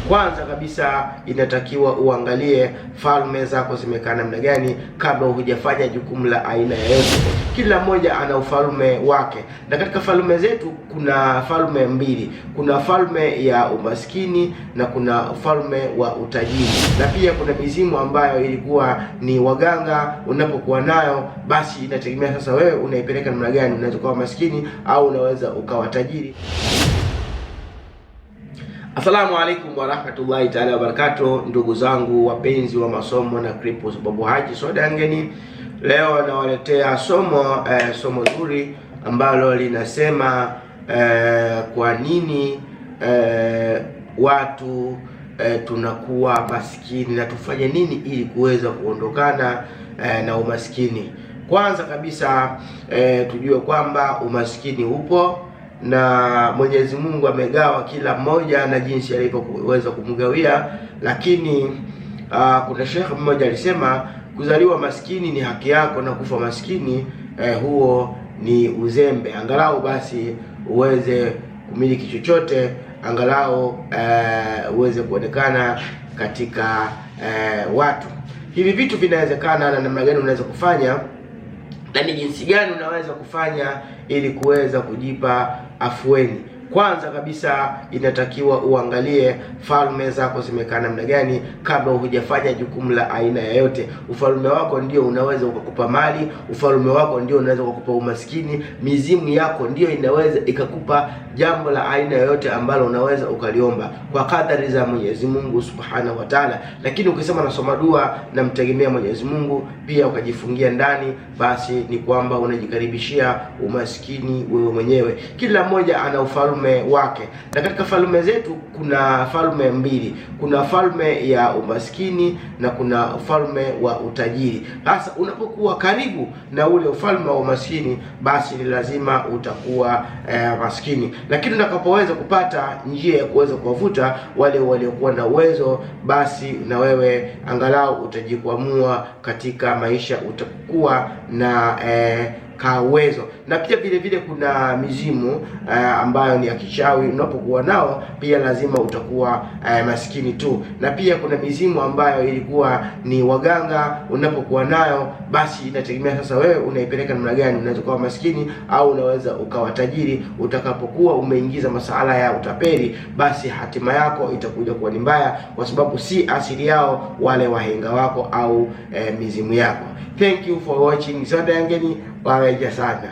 Kwanza kabisa inatakiwa uangalie falme zako zimekaa namna gani kabla hujafanya jukumu la aina yoyote. Kila mmoja ana ufalme wake, na katika falme zetu kuna falme mbili. Kuna falme ya umaskini na kuna falme wa utajiri, na pia kuna mizimu ambayo ilikuwa ni waganga. Unapokuwa nayo, basi inategemea sasa wewe unaipeleka namna gani. Unaweza kuwa maskini au unaweza ukawa tajiri. Assalamu alaikum wa rahmatullahi ta'ala wa barakatuh, ndugu zangu wapenzi wa masomo na Cripples Babu Haji Sodangeni. Leo nawaletea somo zuri ambalo linasema kwa nini watu tunakuwa maskini na tufanye nini ili kuweza kuondokana na umaskini. Kwanza kabisa tujue kwamba umaskini upo na Mwenyezi Mungu amegawa kila mmoja na jinsi alivyoweza kumgawia, lakini kuna shekhe mmoja alisema kuzaliwa maskini ni haki yako na kufa maskini huo ni uzembe. Angalau basi uweze kumiliki chochote, angalau uweze kuonekana katika watu. Hivi vitu vinawezekana, na namna gani unaweza kufanya na ni jinsi gani unaweza kufanya ili kuweza kujipa afueni. Kwanza kabisa inatakiwa uangalie falme zako zimekaa namna gani kabla hujafanya jukumu la aina yoyote. Ufalme wako ndio unaweza ukakupa mali, ufalme wako ndio unaweza kukupa umaskini, mizimu yako ndio inaweza ikakupa jambo la aina yoyote ambalo unaweza ukaliomba kwa kadari za Mwenyezi Mungu Subhanahu wa Ta'ala. Lakini ukisema nasoma dua na mtegemea Mwenyezi Mungu pia ukajifungia ndani, basi ni kwamba unajikaribishia umaskini wewe mwenyewe. Kila mmoja ana ufalme wake, na katika falme zetu kuna falme mbili. Kuna falme ya umaskini na kuna falme wa utajiri. Sasa unapokuwa karibu na ule ufalme wa umaskini, basi ni lazima utakuwa maskini. Lakini utakapoweza kupata njia ya kuweza kuwavuta wale waliokuwa na uwezo, basi na wewe angalau utajikwamua katika maisha, utakuwa na uwezo. Na pia vile vile kuna mizimu ambayo ni ya kichawi. Unapokuwa nao pia lazima utakuwa maskini tu. Na pia kuna mizimu ambayo ilikuwa ni waganga. Unapokuwa nayo, basi inategemea sasa wewe unaipeleka namna gani. Unaweza kuwa maskini au unaweza ukawa tajiri. Utakapokuwa umeingiza masala ya utapeli, basi hatima yako itakuja kuwa ni mbaya, kwa sababu si asili yao wale wahenga wako au mizimu yako. Thank you for watching. Sodangeni waweja sana.